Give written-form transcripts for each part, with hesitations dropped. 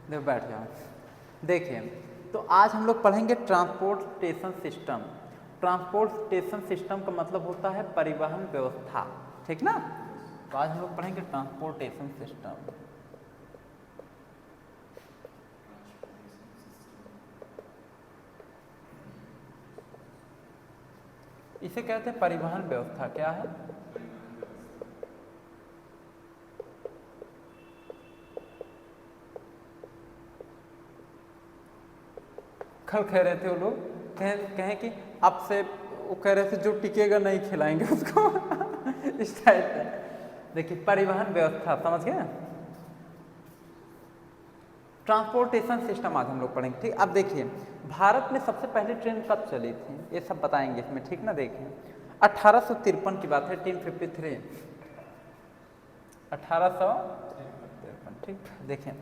देखो बैठ जाओ। देखिए, तो आज हम लोग पढ़ेंगे ट्रांसपोर्टेशन सिस्टम। ट्रांसपोर्टेशन सिस्टम का मतलब होता है परिवहन व्यवस्था, ठीक ना। तो आज हम लोग पढ़ेंगे ट्रांसपोर्टेशन सिस्टम। इसे कहते हैं परिवहन व्यवस्था। क्या है? कल कह रहे थे वो लोग, कहें कि अब से वो कह रहे थे जो टिकेगा नहीं खिलाएंगे उसको इस टाइप से। देखिए परिवहन व्यवस्था, समझ गए। ट्रांसपोर्टेशन सिस्टम आज हम लोग पढ़ेंगे, ठीक। अब देखिए भारत में सबसे पहले ट्रेन कब चली थी ये सब बताएंगे इसमें, ठीक ना। देखिए 1853 की बात है, 1853, 1853, ठीक। देखिए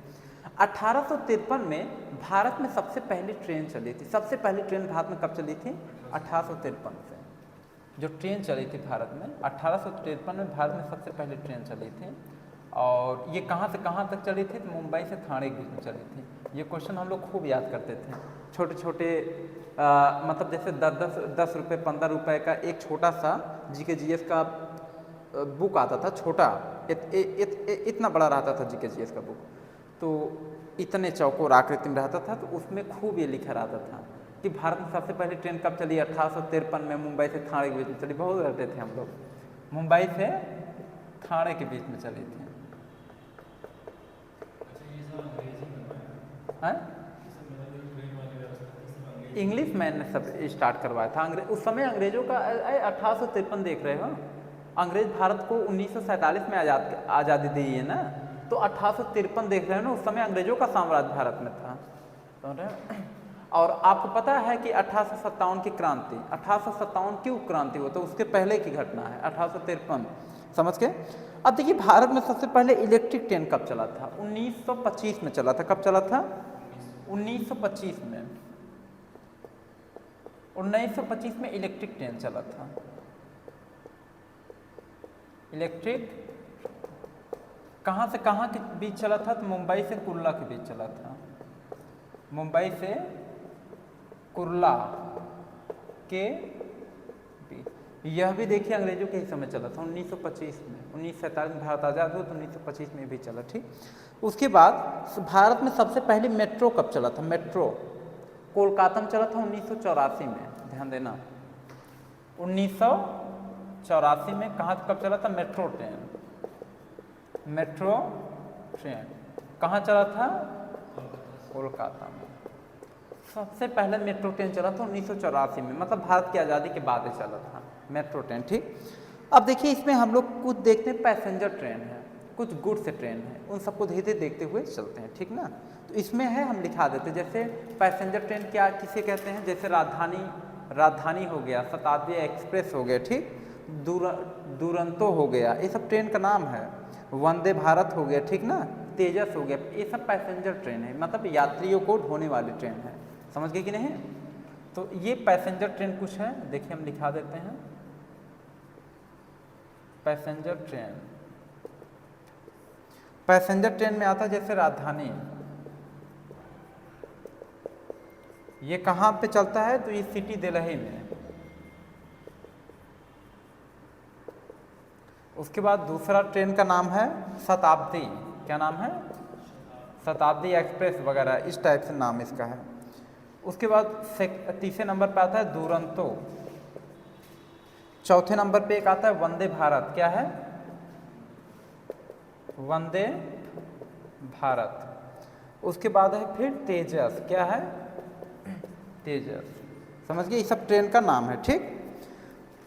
1853 में भारत में सबसे पहली ट्रेन चली थी। सबसे पहली ट्रेन भारत में कब चली थी? 1853 से जो ट्रेन चली थी भारत में, 1853 में भारत में सबसे पहली ट्रेन चली थी। और ये कहाँ से कहाँ तक चली थी? तो मुंबई से थाने के बीच में चली थी। ये क्वेश्चन हम लोग खूब याद करते थे। छोटे छोटे मतलब जैसे 10 रुपये 15 रुपये का एक छोटा सा जीके जीएस का बुक आता था, छोटा इतना बड़ा रहता था जीके जीएस का बुक, तो इतने चौकोर आकृति में रहता था। तो उसमें खूब ये लिखा रहता था कि भारत में सबसे पहली ट्रेन कब चली? 1853 में मुंबई से थाने के बीच में चली। बहुत रहते थे हम लोग, मुंबई से थाने के बीच में चली थी। इंग्लिश मैन ने सब स्टार्ट करवाया था। उस समय अंग्रेजों का 1853 देख रहे हो, अंग्रेज भारत को 1947 में आज़ादी दी है ना, तो 1853 देख रहे हो ना, उस समय अंग्रेजों का साम्राज्य भारत में था। और आपको पता है कि 1857 की क्रांति, 1857 क्यों क्रांति हो, तो उसके पहले की घटना है 1853, समझ के। अब देखिए भारत में सबसे पहले इलेक्ट्रिक ट्रेन कब चला था? 1925 में चला था। कब चला था? 1925 में। 1925 में इलेक्ट्रिक ट्रेन चला था। इलेक्ट्रिक कहाँ से कहाँ के बीच चला था? तो मुंबई से कुर्ला के बीच चला था। मुंबई से कुर्ला के बीच। यह भी देखिए अंग्रेजों के ही समय चला था 1925 में। 1947 में भारत आज़ाद हुआ तो 1925 में भी चला, ठीक। उसके बाद भारत में सबसे पहले मेट्रो कब चला था? मेट्रो कोलकाता में चला था 1984 में, ध्यान देना। 1984 में कहाँ कब चला था? Metro train. मेट्रो ट्रेन कहाँ चला था? कोलकाता में। सबसे पहले मेट्रो ट्रेन चला था 1984 में, मतलब भारत की आज़ादी के बाद ही चला था मेट्रो ट्रेन, ठीक। अब देखिए इसमें हम लोग कुछ देखते हैं, पैसेंजर ट्रेन है, कुछ गुड्स ट्रेन है, उन सबको धीरे धीरे देखते हुए चलते हैं, ठीक ना। तो इसमें है, हम लिखा देते हैं। जैसे पैसेंजर ट्रेन क्या किसे कहते हैं? जैसे राजधानी हो गया, शताब्दी एक्सप्रेस हो गया, ठीक, दुरंतो हो गया, ये सब ट्रेन का नाम है। वंदे भारत हो गया, ठीक ना, तेजस हो गया, ये सब पैसेंजर ट्रेन है, मतलब यात्रियों को ढोने वाली ट्रेन है। समझ गए कि नहीं? तो ये पैसेंजर ट्रेन कुछ है, देखिए हम लिखा देते हैं। पैसेंजर ट्रेन, पैसेंजर ट्रेन में आता है जैसे राजधानी, ये कहाँ पे चलता है? तो ये सिटी दिल्ली में। उसके बाद दूसरा ट्रेन का नाम है शताब्दी। क्या नाम है? शताब्दी एक्सप्रेस वगैरह, इस टाइप से नाम इसका है। उसके बाद तीसरे नंबर पे आता है दुरंतो। चौथे नंबर पे एक आता है वंदे भारत। क्या है? वंदे भारत। उसके बाद है फिर तेजस। क्या है? तेजस। समझ गए? ये सब ट्रेन का नाम है, ठीक।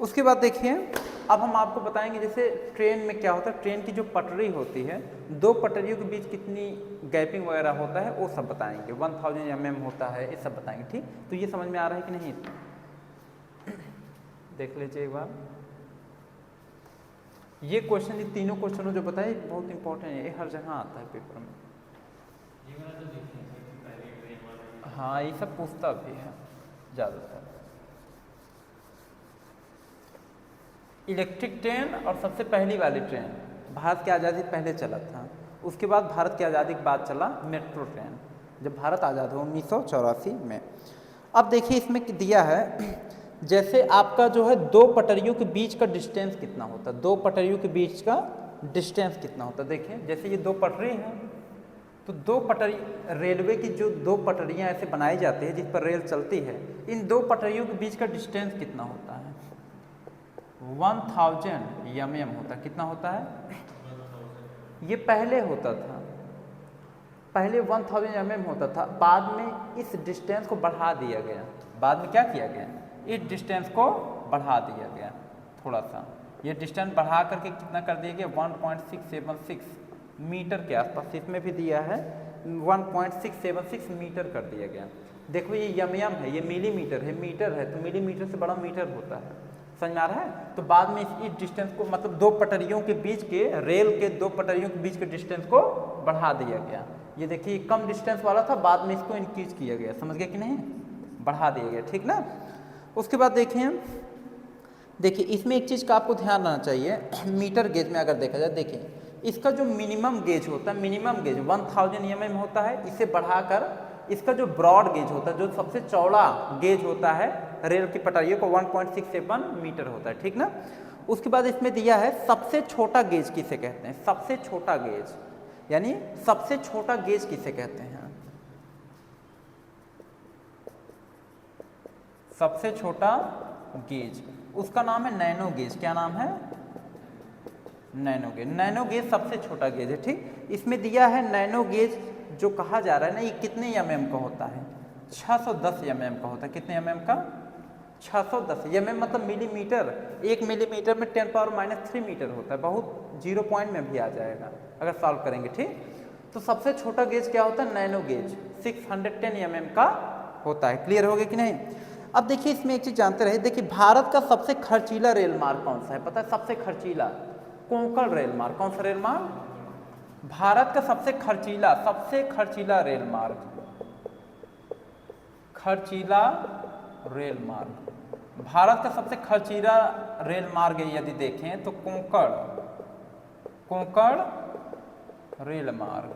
उसके बाद देखिए अब हम आपको बताएंगे जैसे ट्रेन में क्या होता है। ट्रेन की जो पटरी होती है, दो पटरियों के बीच कितनी गैपिंग वगैरह होता है वो सब बताएंगे। 1000 mm होता है, ये सब बताएंगे, ठीक। तो ये समझ में आ रहा है कि नहीं? देख लीजिए एक बार। ये क्वेश्चन, ये तीनों क्वेश्चनों जो बताए बहुत इंपॉर्टेंट है, ये हर जगह आता है पेपर में। हाँ ये सब पूछता भी है ज़्यादातर। इलेक्ट्रिक ट्रेन और सबसे पहली वाली ट्रेन भारत की आज़ादी पहले चला था उसके बाद भारत की आज़ादी के बाद चला मेट्रो ट्रेन, जब भारत आज़ाद हुआ 1984 में। अब देखिए इसमें दिया है, जैसे आपका जो है दो पटरियों के बीच का डिस्टेंस कितना होता है, दो पटरियों के बीच का डिस्टेंस कितना होता है। देखिए जैसे ये दो पटरी हैं, तो दो पटरी, रेलवे की जो दो पटरियां ऐसे बनाई जाती है जिस पर रेल चलती है, इन दो पटरियों के बीच का डिस्टेंस कितना होता है, 1000 mm होता है। कितना होता है, ये पहले होता था, पहले 1000 mm होता था, बाद में इस डिस्टेंस को बढ़ा दिया गया। बाद में क्या किया गया, इस डिस्टेंस को बढ़ा दिया गया थोड़ा सा, ये डिस्टेंस बढ़ा करके कितना कर दिया गया, 1.676 मीटर के आसपास। इसमें भी दिया है 1.676 मीटर कर दिया गया। देखो ये यम है, ये मिलीमीटर है, मीटर है तो मिलीमीटर से बड़ा मीटर होता है, समझ में आ रहा है। तो बाद में इस डिस्टेंस को, मतलब दो पटरियों के बीच के, रेल के दो पटरियों के बीच के डिस्टेंस को बढ़ा दिया गया। ये देखिए कम डिस्टेंस वाला था, बाद में इसको इंक्रीज किया गया, समझ गए कि नहीं, बढ़ा दिया गया, ठीक ना। उसके बाद देखिए इसमें एक चीज़ का आपको ध्यान रखना चाहिए, मीटर गेज में अगर देखा जाए, देखिए इसका जो मिनिमम गेज होता है, मिनिमम गेज 1000 mm होता है, इसे बढ़ाकर इसका जो ब्रॉड गेज होता है, जो सबसे चौड़ा गेज होता है रेल की पटरियों को, 1.67 मीटर होता है, ठीक ना। उसके बाद इसमें दिया है सबसे छोटा गेज किसे कहते हैं, सबसे छोटा गेज, यानी सबसे छोटा गेज किसे कहते हैं, सबसे छोटा गेज, उसका नाम है नैनो गेज। क्या नाम है, नैनो गेज। नैनो गेज सबसे छोटा गेज है, ठीक। इसमें दिया है नैनो गेज जो कहा जा रहा है ना, ये कितने mm का होता है, 610 mm का होता है। कितने mm का, 610 mm, मतलब मिलीमीटर, 1 मिलीमीटर में 10⁻³ मीटर होता है, बहुत 0 पॉइंट में भी आ जाएगा अगर सॉल्व करेंगे, ठीक। तो सबसे छोटा गेज क्या होता है, नैनो गेज 610 mm का होता है। क्लियर हो गया कि नहीं। अब देखिए इसमें एक चीज जानते रहे, देखिए भारत का सबसे खर्चीला रेल मार्ग कौन सा है, पता है, सबसे खर्चीला, कोंकण रेल मार्ग। कौन सा रेल मार्ग, भारत का सबसे खर्चीला रेल मार्ग, खर्चीला रेल मार्ग, भारत का सबसे खर्चीला रेल मार्ग है यदि देखें तो कोंकण रेल मार्ग,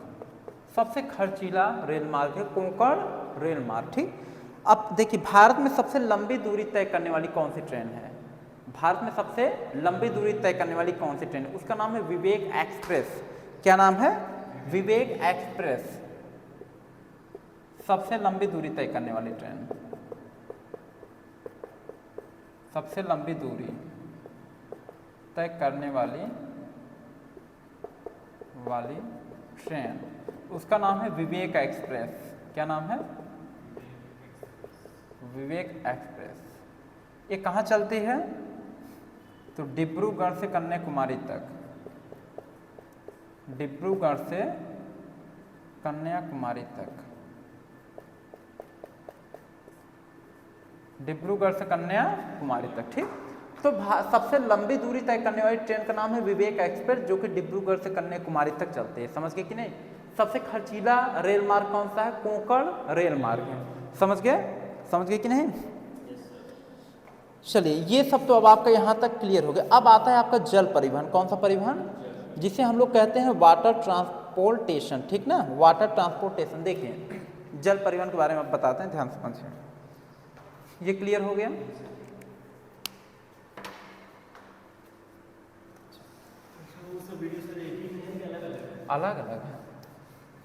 सबसे खर्चीला रेल मार्ग है कोंकण रेल मार्ग, ठीक। अब देखिए भारत में सबसे लंबी दूरी तय करने वाली कौन सी ट्रेन है, भारत में सबसे लंबी दूरी तय करने वाली कौन सी ट्रेन है, उसका नाम है विवेक एक्सप्रेस। क्या नाम है, विवेक एक्सप्रेस, सबसे लंबी दूरी तय करने वाली ट्रेन, सबसे लंबी दूरी तय करने वाली ट्रेन, उसका नाम है विवेक एक्सप्रेस। क्या नाम है, विवेक एक्सप्रेस। ये कहाँ चलती है, तो डिब्रूगढ़ से कन्याकुमारी तक, डिब्रूगढ़ से कन्याकुमारी तक, डिब्रूगढ़ से कन्याकुमारी तक, ठीक। तो सबसे लंबी दूरी तय करने वाली ट्रेन का नाम है विवेक एक्सप्रेस, जो कि डिब्रूगढ़ से कन्याकुमारी तक चलती है, समझ गए कि नहीं। सबसे खर्चीला रेल मार्ग कौन सा है, कोंकण रेल मार्ग है, समझ गए कि नहीं। चलिए ये सब तो अब आपका यहाँ तक क्लियर हो गया। अब आता है आपका जल परिवहन। कौन सा परिवहन, जिसे हम लोग कहते हैं वाटर ट्रांसपोर्टेशन, ठीक ना, वाटर ट्रांसपोर्टेशन। देखिए जल परिवहन के बारे में आप बताते हैं, ध्यान से समझिए। ये क्लियर हो गया। अलग अलग है,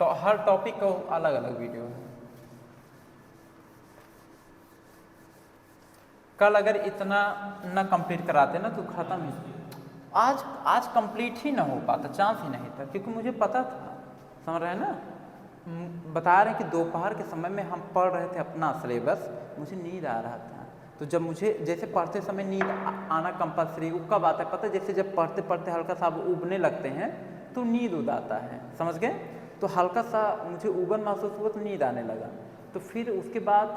तो हर टॉपिक का अलग अलग वीडियो है। कल अगर इतना ना कंप्लीट कराते ना तो खत्म ही, आज कंप्लीट ही ना हो पाता, चांस ही नहीं था, क्योंकि मुझे पता था, समझ रहे हैं ना। बता रहे हैं कि दोपहर के समय में हम पढ़ रहे थे अपना सिलेबस, मुझे नींद आ रहा था। तो जब मुझे जैसे पढ़ते समय नींद आना कंपलसरी, वो कब आता है पता है, जैसे जब पढ़ते पढ़ते हल्का सा उबने लगते हैं तो नींद उद आता है, समझ गए। तो हल्का सा मुझे उबन महसूस हुआ तो नींद आने लगा। तो फिर उसके बाद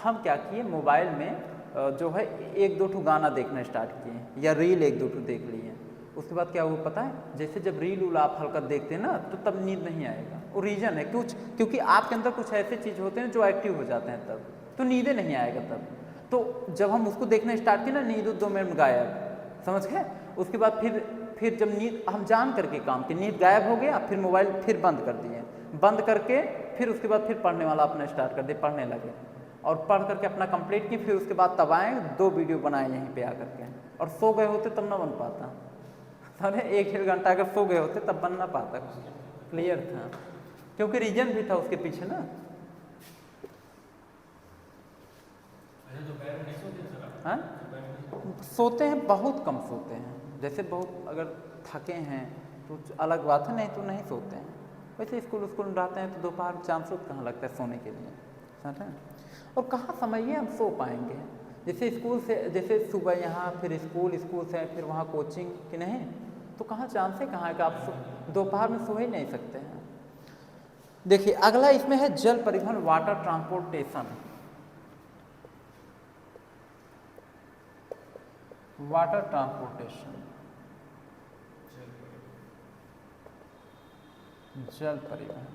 हम क्या किए, मोबाइल में जो है 1-2 ठो गाना देखना स्टार्ट किए, या रील 1-2 ठो देख लिए। उसके बाद क्या हुआ पता है, जैसे जब रील उल आप हल्का देखते हैं ना तो तब नींद नहीं आएगा। वो रीज़न है क्योंकि आपके अंदर कुछ ऐसे चीज़ होते हैं जो एक्टिव हो जाते हैं, तब तो नींदें नहीं आएगा तब। तो जब हम उसको देखना स्टार्ट किए ना, नींद 2 मिनट गायब, समझ गए। उसके बाद फिर जब नींद, हम जान करके काम किए, नींद गायब हो गया, फिर मोबाइल फिर बंद कर दिए, बंद करके फिर उसके बाद फिर पढ़ने वाला अपना स्टार्ट कर दिए, पढ़ने लगे और पढ़ करके अपना कंप्लीट किए, फिर उसके बाद तब आए 2 वीडियो बनाए यहीं पे आकर के, और सो गए होते तब ना बन पाता, समझे। 1-1.5 घंटा अगर सो गए होते तब बन ना पाता, क्लियर था, क्योंकि रीजन भी था उसके पीछे ना। हाँ, सोते हैं, बहुत कम सोते हैं, जैसे बहुत अगर थके हैं तो अलग बात है, नहीं तो नहीं सोते हैं। वैसे स्कूल में रहते हैं तो दोपहर में चांस कहाँ लगता है सोने के लिए, समझ रहे हैं। और कहाँ समझिए हम सो पाएंगे, जैसे स्कूल से, जैसे सुबह यहाँ फिर स्कूल से फिर वहाँ कोचिंग कि नहीं, तो कहाँ चांस है कहाँ है कि आप दोपहर में सो ही नहीं सकते हैं। देखिए अगला इसमें है जल परिवहन, वाटर ट्रांसपोर्टेशन। वाटर ट्रांसपोर्टेशन, जल परिवहन।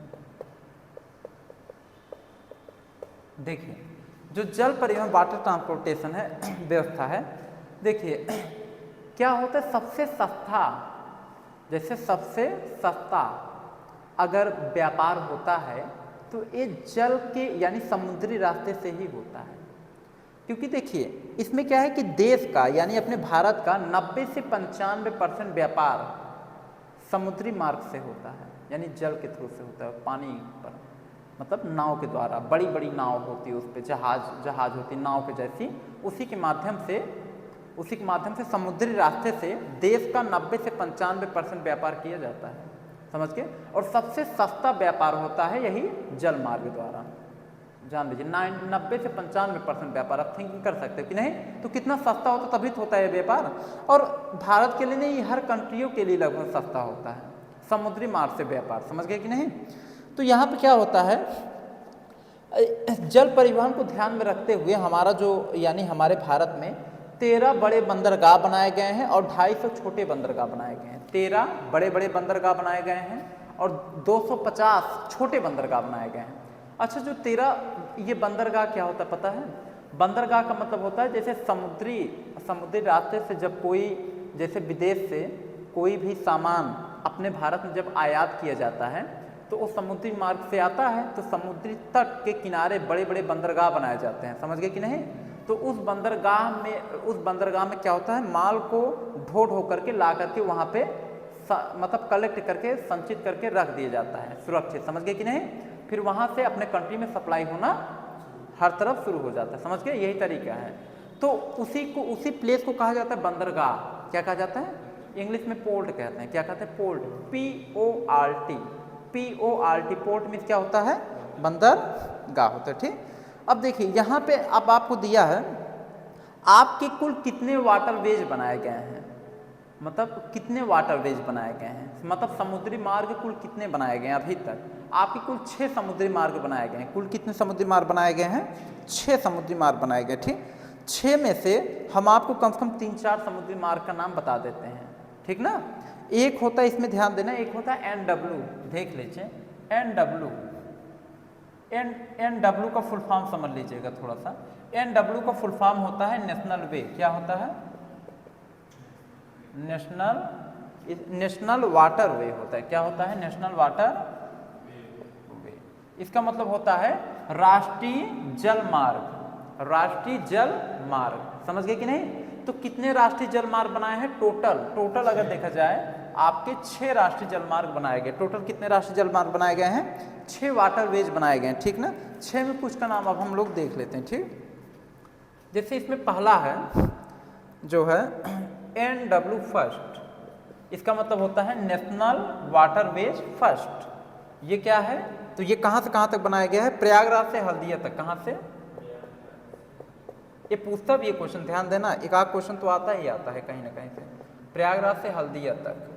देखिए जो जल परिवहन वाटर ट्रांसपोर्टेशन है व्यवस्था है, देखिए क्या होता है, सबसे सस्ता, जैसे सबसे सस्ता अगर व्यापार होता है तो ये जल के यानी समुद्री रास्ते से ही होता है। क्योंकि देखिए इसमें क्या है कि देश का यानी अपने भारत का 90 से 95% व्यापार समुद्री मार्ग से होता है, यानी जल के थ्रू से होता है, पानी पर, मतलब नाव के द्वारा, बड़ी बड़ी नाव होती है, उस पर जहाज होती है नाव के जैसी, उसी के माध्यम से समुद्री रास्ते से देश का 90 से 95% व्यापार किया जाता है, समझ के। और सबसे सस्ता व्यापार होता है यही जल मार्ग द्वारा, जान लीजिए 90 से 95% व्यापार, आप थिंकिंग कर सकते हो कि नहीं, तो कितना सस्ता होता तभी तो होता है व्यापार। और भारत के लिए नहीं, हर कंट्रियों के लिए लगभग सस्ता होता है समुद्री मार्ग से व्यापार, समझ गए कि नहीं। तो यहाँ पे क्या होता है, जल परिवहन को ध्यान में रखते हुए हमारा जो यानी हमारे भारत में 13 बड़े बंदरगाह बनाए गए हैं और 250 छोटे बंदरगाह बनाए गए हैं। 13 बड़े बड़े बंदरगाह बनाए गए हैं और 250 छोटे बंदरगाह बनाए गए हैं। अच्छा, जो 13 ये बंदरगाह क्या होता है पता है? बंदरगाह का मतलब होता है जैसे समुद्री रास्ते से जब कोई, जैसे विदेश से कोई भी सामान अपने भारत में जब आयात किया जाता है तो वो समुद्री मार्ग से आता है, तो समुद्री तट के किनारे बड़े बड़े बंदरगाह बनाए जाते हैं, समझ गए कि नहीं। तो उस बंदरगाह में क्या होता है, माल को ढो करके ला करके वहाँ पे मतलब कलेक्ट करके संचित करके रख दिया जाता है सुरक्षित, समझ गए कि नहीं। फिर वहाँ से अपने कंट्री में सप्लाई होना हर तरफ शुरू हो जाता है, समझ गए, यही तरीका है। तो उसी प्लेस को कहा जाता है बंदरगाह। क्या कहा जाता है? इंग्लिश में पोर्ट कहते हैं। क्या कहते हैं? पोर्ट, PORT, पोर्ट मीन्स क्या होता है? बंदरगाह होता है, ठीक। अब देखिए यहाँ पे अब आपको दिया है आपके कुल कितने वाटरवेज बनाए गए हैं, मतलब कितने वाटरवेज बनाए गए हैं, मतलब समुद्री मार्ग कुल कितने बनाए गए हैं अभी तक। आपके कुल 6 समुद्री मार्ग बनाए गए हैं। कुल कितने समुद्री मार्ग बनाए गए हैं? 6 समुद्री मार्ग बनाए गए, ठीक। 6 में से हम आपको कम से कम 3-4 समुद्री मार्ग का नाम बता देते हैं, ठीक ना। एक होता है, इसमें ध्यान देना, एक होता है NW, देख लीजिए NW का फुल फॉर्म समझ लीजिएगा थोड़ा सा। NW का फुल फॉर्म होता है नेशनल वे। क्या होता है? नेशनल वाटर वे होता है। क्या होता है? National water way. इसका मतलब होता है राष्ट्रीय जल मार्ग, राष्ट्रीय जल मार्ग, समझ गए कि नहीं। तो कितने राष्ट्रीय जल मार्ग बनाए हैं? टोटल अगर देखा जाए आपके 6 राष्ट्रीय जल मार्ग बनाए गए। टोटल कितने राष्ट्रीय जल मार्ग बनाए गए हैं? 6 वाटरवेज बनाए गए हैं, ठीक ना। 6 में कुछ का नाम अब हम लोग देख लेते हैं, ठीक। जैसे इसमें पहला है जो है NW फर्स्ट, इसका मतलब होता है नेशनल वाटरवेज फर्स्ट। ये क्या है? तो ये कहाँ से कहाँ तक बनाया गया है? प्रयागराज से हल्दिया तक। कहाँ से? ये पूछता भी ये क्वेश्चन, ध्यान देना, एक आध क्वेश्चन तो आता ही आता है कहीं ना कहीं से। प्रयागराज से हल्दिया तक।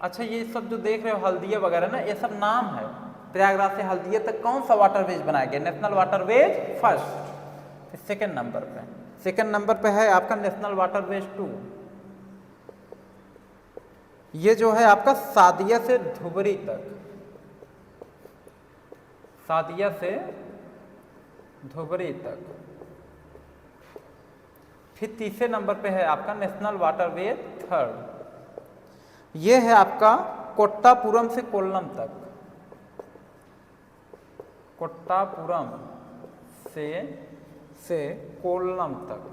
अच्छा, ये सब जो देख रहे हो हल्दिया वगैरह ना, ये सब नाम है। प्रयागराज से हल्दिया तक कौन सा वाटरवेज बनाया गया? National waterways first. Second number पे है आपका नेशनल वाटरवेज 2। ये जो है आपका सादिया से धुबरी तक, सादिया से धुबरी तक। फिर तीसरे नंबर पे है आपका नेशनल वाटरवे थर्ड। ये है आपका कोट्टापुरम से कोल्लम तक, कोट्टापुरम से कोल्लम तक,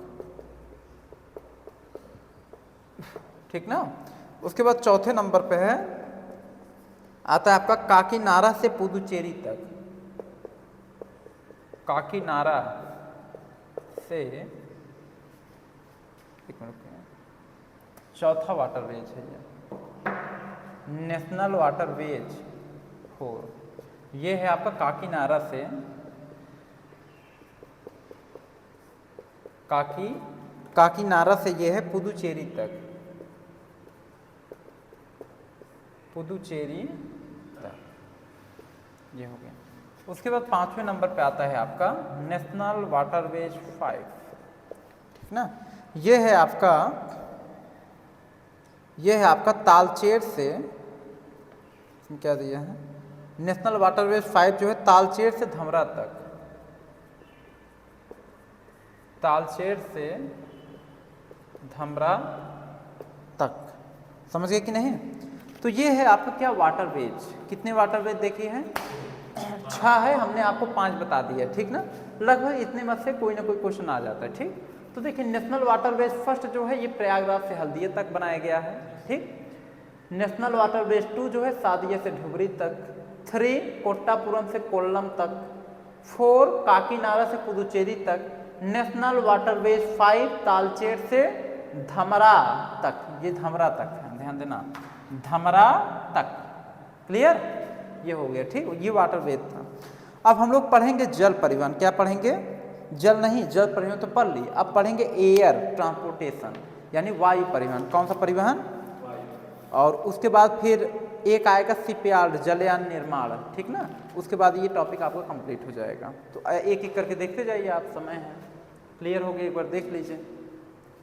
ठीक ना। उसके बाद चौथे नंबर पे है आता है आपका काकीनाडा से पुदुचेरी तक, काकीनाडा से, एक मिनट, चौथा वाटरवेज है ये, नेशनल वाटरवेज 4। ये है आपका काकीनाडा से काकीनाडा से ये है पुदुचेरी तक, पुदुचेरी तक, ये हो गया। उसके बाद पांचवें नंबर पे आता है आपका नेशनल वाटरवेज 5, ठीक ना। ये है आपका तालचेर से, क्या दिया है, नेशनल वाटरवेज 5 जो है तालचेर से धमरा तक, तालचेर से धमरा तक, समझ गए कि नहीं। तो ये है आपका क्या वाटरवेज, कितने वाटरवेज देखिए हैं, 6 है, हमने आपको 5 बता दिया, ठीक ना। लगभग इतने में से कोई ना कोई क्वेश्चन आ जाता है, ठीक। तो देखिए नेशनल वाटरवेज फर्स्ट जो है ये प्रयागराज से हल्दिया तक बनाया गया है, ठीक। नेशनल वाटरवेज 2 जो है सादिया से धुबरी तक, 3 कोट्टापुरम से कोल्लम तक, 4 काकीनाडा से पुदुचेरी तक, नेशनल वाटरवेज 5 तालचेर से धमरा तक, ये धमरा तक है, ध्यान देना, धमरा तक, क्लियर, ये हो गया, ठीक। ये वाटरवेज था। अब हम लोग पढ़ेंगे जल परिवहन, क्या पढ़ेंगे, जल नहीं, जल परिवहन तो पढ़ ली, अब पढ़ेंगे एयर ट्रांसपोर्टेशन यानी वायु परिवहन। कौन सा परिवहन, और उसके बाद फिर एक आएगा शिपयार्ड, जलयान निर्माण, ठीक ना। उसके बाद ये टॉपिक आपका कंप्लीट हो जाएगा। तो एक एक करके देखते जाइए आप, समय है, क्लियर हो गया, एक बार देख लीजिए,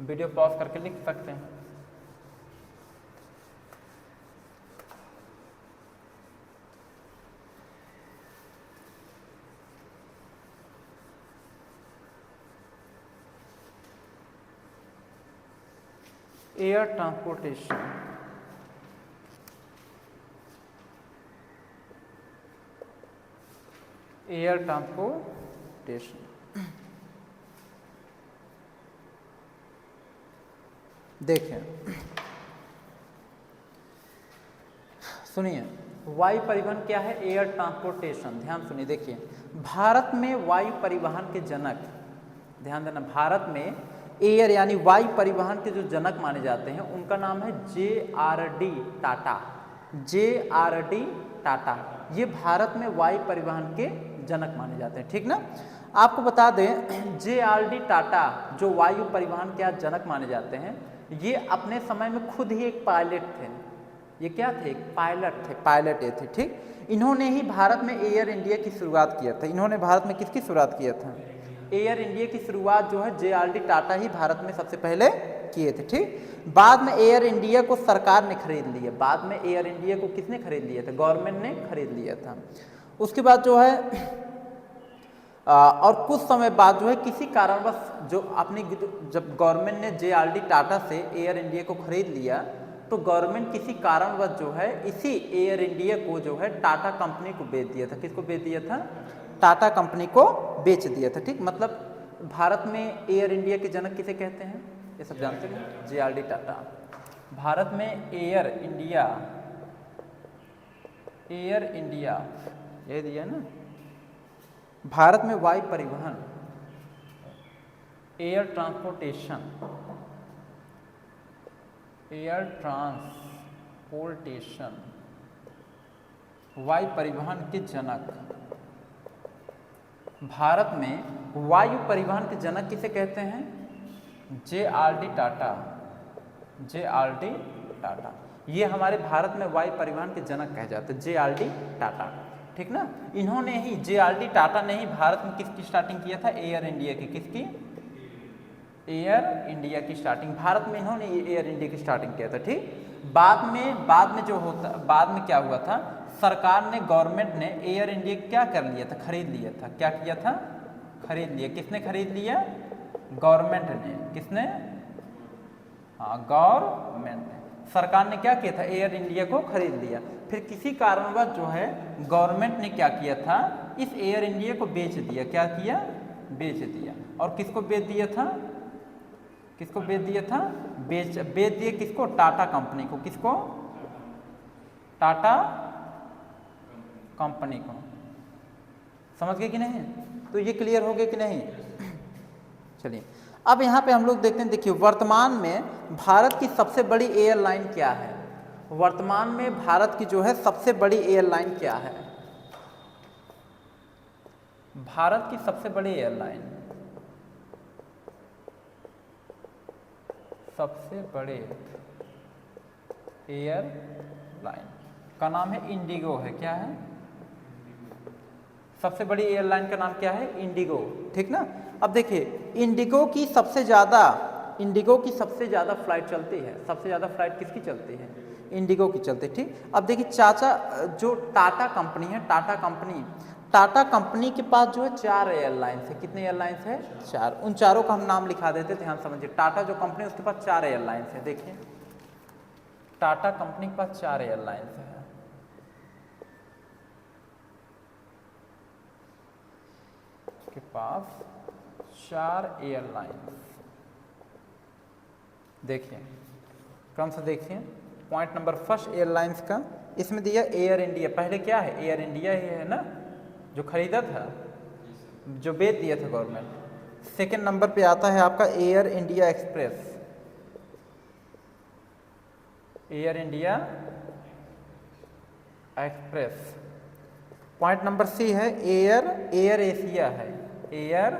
वीडियो पॉज करके लिख सकते हैं। एयर ट्रांसपोर्टेशन, एयर ट्रांसपोर्टेशन, देखें, सुनिए, वायु परिवहन क्या है, एयर ट्रांसपोर्टेशन, ध्यान सुनिए, देखिए भारत में वायु परिवहन के जनक, ध्यान देना, भारत में एयर यानी वायु परिवहन के जो जनक माने जाते हैं उनका नाम है JRD टाटा, JRD टाटा, ये भारत में वायु परिवहन के जनक माने जाते हैं, ठीक ना। आपको बता दें JRD टाटा जो वायु परिवहन के जनक माने जाते हैं, ये अपने समय में खुद ही एक पायलट थे, ये क्या थे, एक पायलट थे, पायलट ये थे, ठीक। इन्होंने ही भारत में एयर इंडिया की शुरुआत किया था, इन्होंने भारत में किसकी शुरुआत किया था, एयर इंडिया की शुरुआत जो है JRD टाटा ही भारत में सबसे पहले किए थे, ठीक। बाद में एयर इंडिया को सरकार ने खरीद लिया, बाद में एयर इंडिया को किसने खरीद लिया था, गवर्नमेंट ने खरीद लिया था। उसके बाद जो है और कुछ समय बाद जो है किसी कारणवश जो अपनी, जब गवर्नमेंट ने JRD टाटा से एयर इंडिया को खरीद लिया तो गवर्नमेंट किसी कारणवश जो है इसी एयर इंडिया को जो है टाटा कंपनी को बेच दिया था। किसको बेच दिया था, टाटा कंपनी को बेच दिया था, ठीक। मतलब भारत में एयर इंडिया के जनक किसे कहते हैं, ये सब जानते हैं, JRD टाटा। भारत में एयर इंडिया ये दिया ना, भारत में वायु परिवहन, एयर ट्रांसपोर्टेशन, वायु परिवहन के जनक, भारत में वायु परिवहन के जनक किसे कहते हैं, JRD टाटा, JRD टाटा, ये हमारे भारत में वायु परिवहन के जनक कहे जाते हैं, JRD टाटा, ठीक ना। इन्होंने ही, JRD टाटा ने ही भारत में किसकी स्टार्टिंग किया था, एयर इंडिया की, किसकी, एयर इंडिया की स्टार्टिंग, भारत में इन्होंने एयर इंडिया की स्टार्टिंग किया था, ठीक। बाद में जो होता, बाद में क्या हुआ था, सरकार ने, गवर्नमेंट ने एयर इंडिया क्या कर लिया था, खरीद लिया था, क्या किया था, खरीद लिया, किसने खरीद लिया, गवर्नमेंट ने, किसने, हाँ गवर्नमेंट ने। सरकार ने क्या किया था, एयर इंडिया को खरीद लिया। फिर किसी कारणवश जो है गवर्नमेंट ने क्या किया था, इस एयर इंडिया को बेच दिया। क्या किया, बेच दिया। और किसको बेच दिया था, किसको बेच दिया था, बेच दिया किसको, टाटा कंपनी को। किसको, टाटा कंपनी को। समझ गए कि नहीं, तो ये क्लियर हो गया कि नहीं। चलिए अब यहाँ पे हम लोग देखते हैं, देखिए वर्तमान में भारत की सबसे बड़ी एयरलाइन क्या है। वर्तमान में भारत की जो है सबसे बड़ी एयरलाइन क्या है, भारत की सबसे बड़ी एयरलाइन, सबसे बड़े एयरलाइन का नाम है इंडिगो है। क्या है, सबसे बड़ी एयरलाइन का नाम क्या है, इंडिगो, ठीक ना। अब देखिए इंडिगो की सबसे ज़्यादा फ्लाइट चलती है। सबसे ज़्यादा फ्लाइट किसकी चलती है, इंडिगो की चलती है, ठीक। अब देखिए चाचा जो टाटा कंपनी है, टाटा कंपनी के पास जो है 4 एयरलाइंस है। कितने एयरलाइंस है, 4। उन चारों का हम नाम लिखा देते, ध्यान समझिए। टाटा जो कंपनी है उसके पास 4 एयरलाइंस है। देखिए टाटा कंपनी के पास 4 एयरलाइंस है। के पास 4 एयरलाइंस। देखिए क्रम से देखिए, पॉइंट नंबर फर्स्ट एयरलाइंस का इसमें दिया एयर इंडिया। पहले क्या है, एयर इंडिया ही है ना, जो खरीदा था, जो बेच दिया था गवर्नमेंट। सेकंड नंबर पे आता है आपका Air India Express, Air India Express. Point number C है एयर एशिया है, Air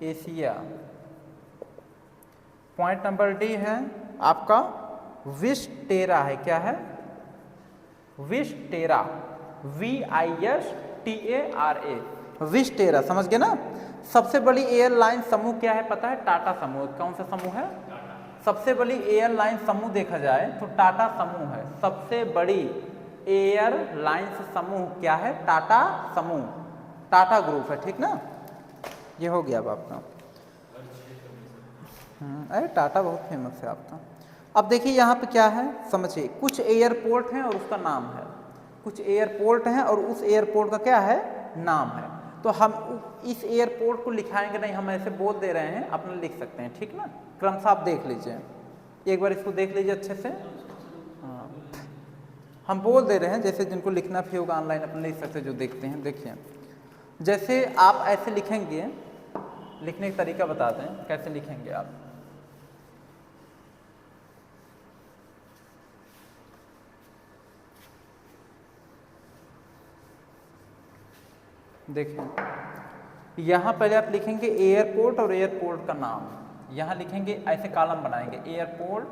Asia. Point number D है आपका विस्टेरा है। क्या है, विस्टेरा, VISTARA, विस्टेरा। समझ गए ना। सबसे बड़ी एयरलाइन समूह क्या है पता है, टाटा समूह। कौन सा समूह है, सबसे बड़ी एयरलाइन समूह देखा जाए तो टाटा समूह है। सबसे बड़ी एयरलाइंस समूह क्या है, टाटा समूह, टाटा ग्रुप है, ठीक ना। ये हो गया अब आपका। अरे टाटा बहुत फेमस है आपका। अब देखिए यहाँ पे क्या है समझिए, कुछ एयरपोर्ट हैं और उसका नाम है, कुछ एयरपोर्ट हैं और उस एयरपोर्ट का क्या है, नाम है। तो हम इस एयरपोर्ट को लिखाएंगे नहीं, हम ऐसे बोल दे रहे हैं, अपना लिख सकते हैं, ठीक ना। क्रम से आप देख लीजिए, एक बार इसको देख लीजिए अच्छे से। हाँ हम बोल दे रहे हैं, जैसे जिनको लिखना भी होगा ऑनलाइन अपना लिख सकते हैं, जो देखते हैं। देखिए जैसे आप ऐसे लिखेंगे, लिखने का तरीका बता दें कैसे लिखेंगे आप। देखिए यहाँ पहले आप लिखेंगे एयरपोर्ट और एयरपोर्ट का नाम, यहाँ लिखेंगे ऐसे कॉलम बनाएंगे एयरपोर्ट,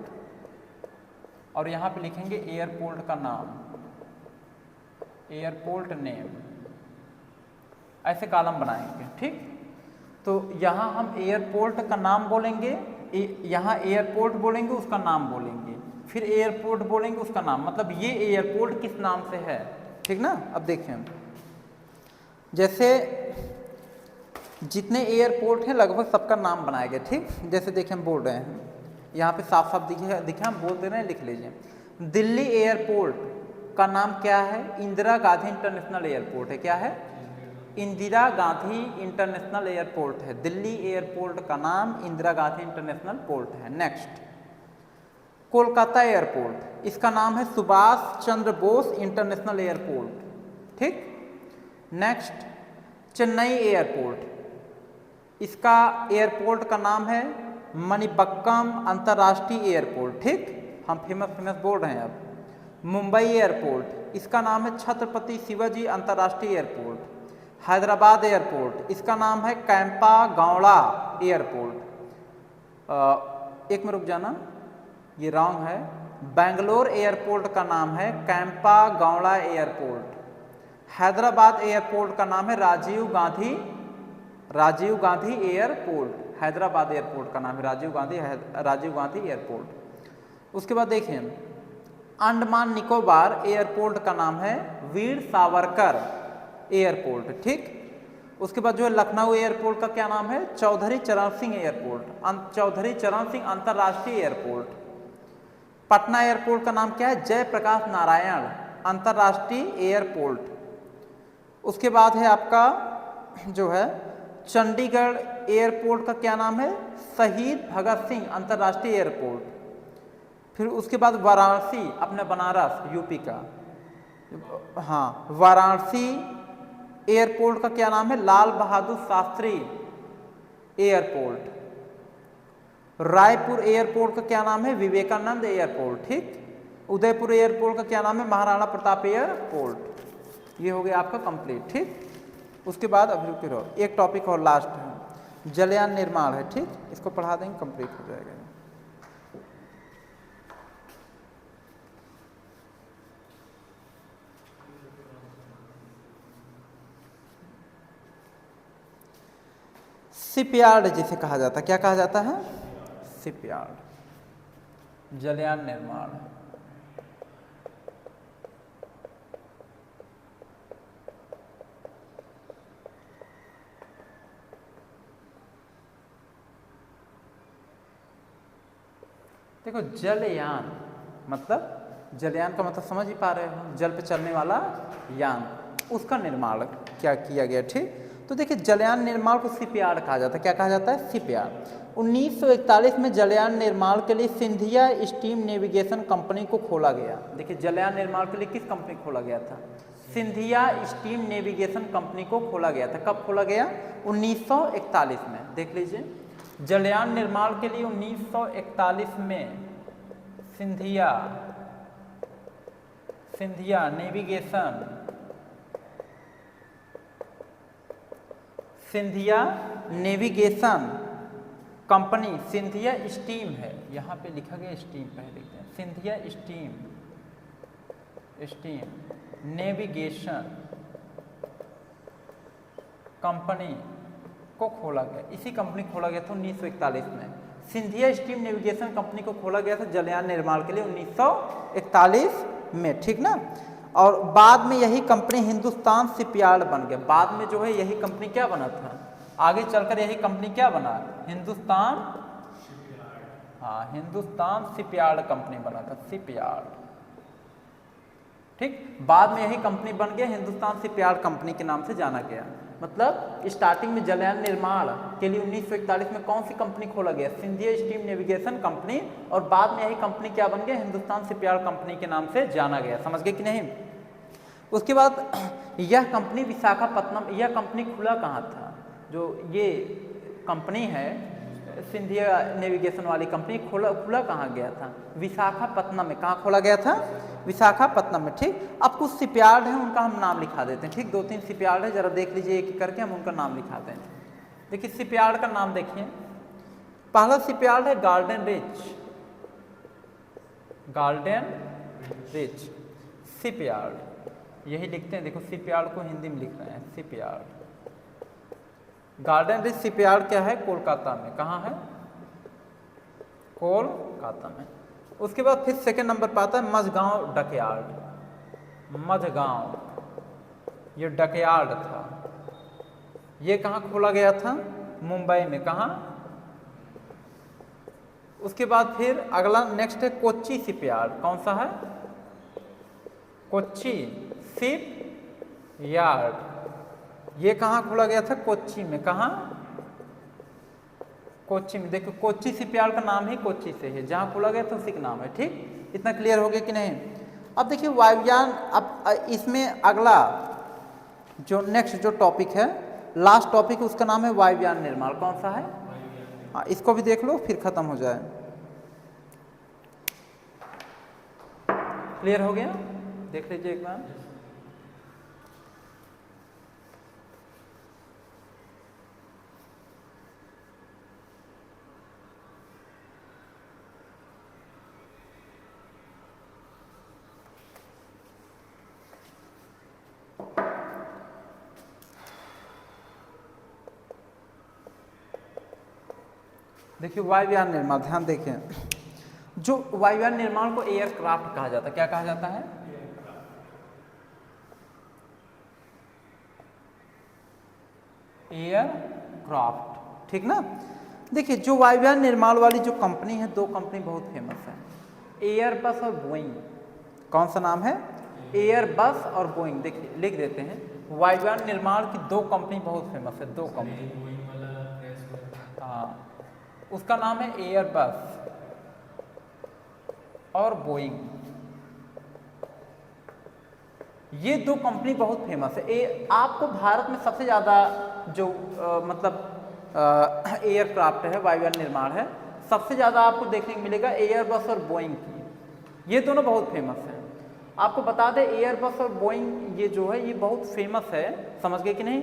और यहाँ पे लिखेंगे एयरपोर्ट का नाम, एयरपोर्ट नेम, ऐसे कॉलम बनाएंगे, ठीक। तो यहाँ हम एयरपोर्ट का नाम बोलेंगे, यहाँ एयरपोर्ट बोलेंगे उसका नाम बोलेंगे, फिर एयरपोर्ट बोलेंगे उसका नाम, मतलब ये एयरपोर्ट किस नाम से है, ठीक ना। अब देखें जैसे जितने एयरपोर्ट हैं लगभग सबका नाम बनाया गया, ठीक। जैसे देखिए हम बोल रहे हैं, यहाँ पे साफ साफ दिखे हम बोल दे रहे हैं, लिख लीजिए। दिल्ली एयरपोर्ट का नाम क्या है, इंदिरा गांधी इंटरनेशनल एयरपोर्ट है। क्या है, इंदिरा गांधी इंटरनेशनल एयरपोर्ट है। दिल्ली एयरपोर्ट का नाम इंदिरा गांधी इंटरनेशनल पोर्ट है। नेक्स्ट कोलकाता एयरपोर्ट, इसका नाम है सुभाष चंद्र बोस इंटरनेशनल एयरपोर्ट, ठीक। नेक्स्ट चेन्नई एयरपोर्ट, इसका एयरपोर्ट का नाम है मणिपक्कम अंतर्राष्ट्रीय एयरपोर्ट, ठीक। हम फेमस बोल रहे हैं अब। मुंबई एयरपोर्ट, इसका नाम है छत्रपति शिवाजी अंतर्राष्ट्रीय एयरपोर्ट। हैदराबाद एयरपोर्ट, इसका नाम है कैंपा गौड़ा एयरपोर्ट। एक में रुक जाना, ये रॉन्ग है। बेंगलोर एयरपोर्ट का नाम है कैंपा गौड़ा एयरपोर्ट। हैदराबाद एयरपोर्ट का नाम है राजीव गांधी एयरपोर्ट। हैदराबाद एयरपोर्ट का नाम है राजीव गांधी एयरपोर्ट। उसके बाद देखें अंडमान निकोबार एयरपोर्ट का नाम है वीर सावरकर एयरपोर्ट, ठीक। उसके बाद जो है लखनऊ एयरपोर्ट का क्या नाम है, चौधरी चरण सिंह एयरपोर्ट, चौधरी चरण सिंह अंतर्राष्ट्रीय एयरपोर्ट। पटना एयरपोर्ट का नाम क्या है? जयप्रकाश नारायण अंतर्राष्ट्रीय एयरपोर्ट। उसके बाद है आपका जो है चंडीगढ़ एयरपोर्ट का क्या नाम है? शहीद भगत सिंह अंतर्राष्ट्रीय एयरपोर्ट। फिर उसके बाद वाराणसी, अपने बनारस यूपी का, हाँ, वाराणसी एयरपोर्ट का क्या नाम है? लाल बहादुर शास्त्री एयरपोर्ट। रायपुर एयरपोर्ट का क्या नाम है? विवेकानंद एयरपोर्ट। ठीक। उदयपुर एयरपोर्ट का क्या नाम है? महाराणा प्रताप एयरपोर्ट। ये हो गया आपका कंप्लीट। ठीक। उसके बाद अभी रुके रहो, एक टॉपिक और लास्ट है, जलयान निर्माण है। ठीक, इसको पढ़ा देंगे, कंप्लीट हो जाएगा। शिपयार्ड जिसे कहा जाता है, क्या कहा जाता है? शिपयार्ड। जलयान निर्माण। देखो जलयान मतलब, जलयान का मतलब समझ ही पा रहे हो, जल पे चलने वाला यान, उसका निर्माण क्या किया गया। ठीक। तो देखिए जलयान निर्माण को शिपयार्ड कहा जाता है। क्या कहा जाता है? शिपयार्ड। 1941 में जलयान निर्माण के लिए सिंधिया स्टीम नेविगेशन कंपनी को खोला गया। देखिए जलयान निर्माण के लिए किस कंपनी को खोला गया था? सिंधिया स्टीम नेविगेशन कंपनी को खोला गया था। कब खोला गया? 1941 में। देख लीजिए, जलयान निर्माण के लिए 1941 में Scindia navigation company, Scindia steam है, यहाँ पे लिखा गया स्टीम, पहले लिखते हैं, सिंधिया स्टीम नेविगेशन कंपनी को खोला गया। इसी कंपनी खोला गया था 1941 में। सिंधिया स्टीम नेविगेशन कंपनी को खोला गया था जलयान निर्माण के लिए 1941 में। ठीक ना। और बाद में यही कंपनी हिंदुस्तान शिपयार्ड बन गया। बाद में जो है यही कंपनी क्या बना था? आगे चलकर यही कंपनी क्या बना? हिंदुस्तान, हाँ, हिंदुस्तान शिपयार्ड कंपनी बना था, शिपयार्ड। ठीक। बाद में यही कंपनी बन गया, हिंदुस्तान शिपयार्ड कंपनी के नाम से जाना गया। मतलब स्टार्टिंग में जलयान निर्माण के लिए 1941 में कौन सी कंपनी खोला गया? Scindia steam navigation company. और बाद में यही कंपनी क्या बन गया? हिंदुस्तान शिपयार्ड कंपनी के नाम से जाना गया। समझ गए कि नहीं? उसके बाद यह कंपनी विशाखापत्तनम, यह कंपनी खुला कहाँ था? जो ये कंपनी है सिंधिया नेविगेशन वाली कंपनी, खुला कहाँ गया था? विशाखापत्तनम में। कहाँ खोला गया था? विशाखापत्तनम में। ठीक। अब कुछ शिपयार्ड हैं, उनका हम नाम लिखा देते हैं। ठीक, 2-3 शिपयार्ड है, जरा देख लीजिए एक करके, हम उनका नाम लिखाते हैं। देखिए शिपयार्ड का नाम देखिए, पहला शिपयार्ड है गार्डन रिच शिपयार्ड, यही लिखते हैं। देखो शिपयार्ड को हिंदी में लिख रहे हैं, शिपयार्ड। गार्डन रिच शिपयार्ड क्या है? कोलकाता में। कहाँ है? कोलकाता में। उसके बाद फिर सेकंड नंबर पर आता है मझगांव डकयार्ड। मझगांव, ये डकयार्ड था, ये कहाँ खोला गया था? मुंबई में। कहाँ? उसके बाद फिर अगला नेक्स्ट है कोच्चि शिपयार्ड। कौन सा है? कोच्चि शिप यार्ड, ये कहाँ खोला गया था? कोच्चि में। कहाँ? कोच्चि में। देखो कोच्चि शिपयार्ड का नाम ही कोच्चि से है, जहाँ खोला गया था उसी का नाम है। ठीक, इतना क्लियर हो गया कि नहीं? अब देखिए वायुयान, अब इसमें अगला जो नेक्स्ट जो टॉपिक है, लास्ट टॉपिक, उसका नाम है वायुयान निर्माण। कौन सा है? हाँ, इसको भी देख लो फिर खत्म हो जाए। क्लियर हो गया? देख लीजिए एक बार। देखिए वायुयान निर्माण, ध्यान देखें, जो वायुयान निर्माण को एयरक्राफ्ट कहा जाता है। क्या कहा जाता है? एयरक्राफ्ट। ठीक ना। देखिए जो वायुयान निर्माण वाली जो कंपनी है, दो कंपनी बहुत फेमस है। एयरबस और बोइंग। कौन सा नाम है? एयरबस और बोइंग। देखिए लिख देते हैं, वायुयान निर्माण की दो कंपनी बहुत फेमस है, दो कंपनी। हाँ, उसका नाम है एयरबस और बोइंग। ये दो कंपनी बहुत फेमस है। आपको भारत में सबसे ज़्यादा जो मतलब एयरक्राफ्ट है, वायुयान निर्माण है, सबसे ज़्यादा आपको देखने को मिलेगा एयरबस और बोइंग की। ये दोनों बहुत फेमस हैं। आपको बता दें एयरबस और बोइंग ये जो है ये बहुत फेमस है, समझ गए कि नहीं?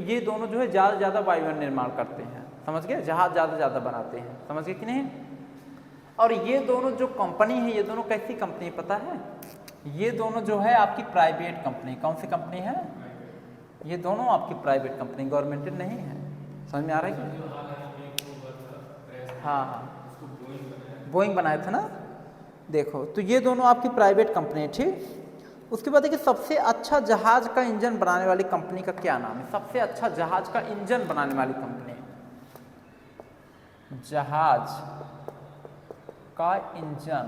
ये दोनों जो है ज़्यादा से ज़्यादा वायुयान निर्माण करते हैं, समझ गए? जहाज ज़्यादा से ज़्यादा बनाते हैं, समझ गए कि नहीं? और ये दोनों जो कंपनी है, ये दोनों कैसी कंपनी है पता है? ये दोनों जो है आपकी प्राइवेट कंपनी। कौन सी कंपनी है? ये दोनों आपकी प्राइवेट कंपनी, गवर्नमेंटेड नहीं है। समझ में आ रहा है कि? हाँ हाँ, बोइंग बनाया था ना। देखो तो ये दोनों आपकी प्राइवेट कंपनी है, ठीक। उसके बाद देखिए सबसे अच्छा जहाज का इंजन बनाने वाली कंपनी का क्या नाम है? सबसे अच्छा जहाज का इंजन बनाने वाली कंपनी, जहाज का इंजन।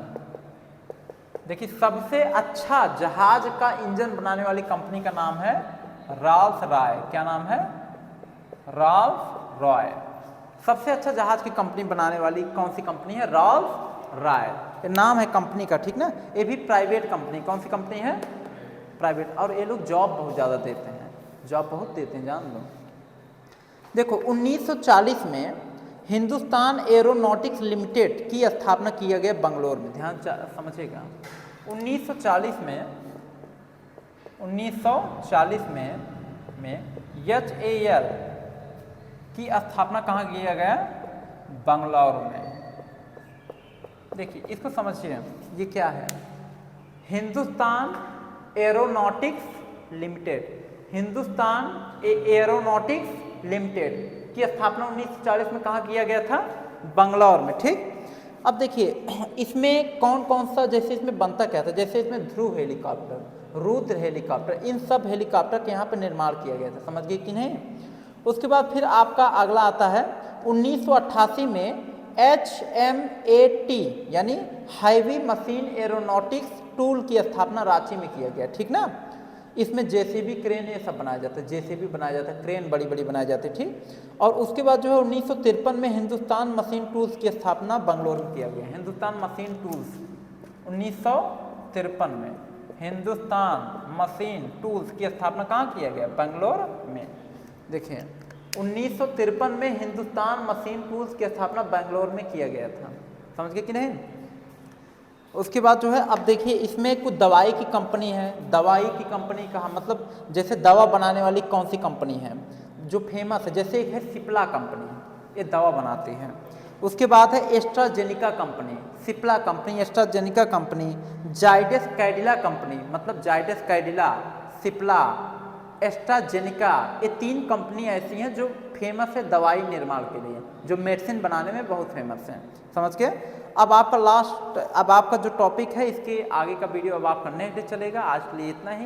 देखिए सबसे अच्छा जहाज का इंजन बनाने वाली कंपनी का नाम है रॉल्स रॉय। क्या नाम है? रॉल्स रॉय। सबसे अच्छा जहाज की कंपनी बनाने वाली कौन सी कंपनी है? रॉल्स रॉय, ये नाम है कंपनी का, ठीक ना। ये भी प्राइवेट कंपनी। कौन सी कंपनी है? प्राइवेट। और ये लोग जॉब बहुत ज़्यादा देते हैं, जॉब बहुत देते हैं, जान लो। देखो 1940 में हिंदुस्तान एरोनॉटिक्स लिमिटेड की स्थापना किया गया बंगलोर में। ध्यान समझिएगा, 1940 में HAL की स्थापना कहाँ किया गया? बंगलौर में। देखिए इसको समझिए, ये क्या है? Hindustan aeronautics limited. Hindustan aeronautics limited की स्थापना 1940 में कहाँ किया गया था? बंगलौर में, ठीक। अब देखिए इसमें कौन कौन सा, जैसे इसमें बनता क्या था? जैसे इसमें ध्रुव हेलीकॉप्टर, रुद्र हेलीकॉप्टर, इन सब हेलीकॉप्टर के यहाँ पर निर्माण किया गया था, समझ गए कि नहीं? उसके बाद फिर आपका अगला आता है 1988 में HMAT यानी हैवी मशीन एरोनॉटिक्स टूल की स्थापना रांची में किया गया, ठीक ना। इसमें JCB क्रेन ये सब बनाया जाता है, JCB बनाया जाता है, क्रेन बड़ी बड़ी बनाई जाती है, ठीक। और उसके बाद जो है 1953 में हिंदुस्तान मशीन टूल्स की स्थापना बंगलोर में किया गया। हिंदुस्तान मशीन टूल्स 1953 में हिंदुस्तान मशीन टूल्स की स्थापना कहाँ किया गया? बंगलोर में। देखिए 1953 में हिंदुस्तान मशीन टूल्स की स्थापना बेंगलोर में किया गया था, समझ गए कि नहीं? उसके बाद जो है अब देखिए इसमें कुछ दवाई की कंपनी है। दवाई की कंपनी कहा मतलब जैसे दवा बनाने वाली कौन सी कंपनी है जो फेमस है? जैसे एक है सिप्ला कंपनी, ये दवा बनाती है। उसके बाद है AstraZeneca company, Cipla company, AstraZeneca company, Zydus Cadila company, मतलब जाइडस कैडिला, सिप्ला, एस्ट्राजेनिका, ये तीन कंपनी ऐसी हैं जो फेमस है दवाई निर्माण के लिए, जो मेडिसिन बनाने में बहुत फेमस हैं, समझ गए? अब आपका जो टॉपिक है इसके आगे का वीडियो अब आपका नेक्स्ट डे चलेगा। आज के लिए इतना ही।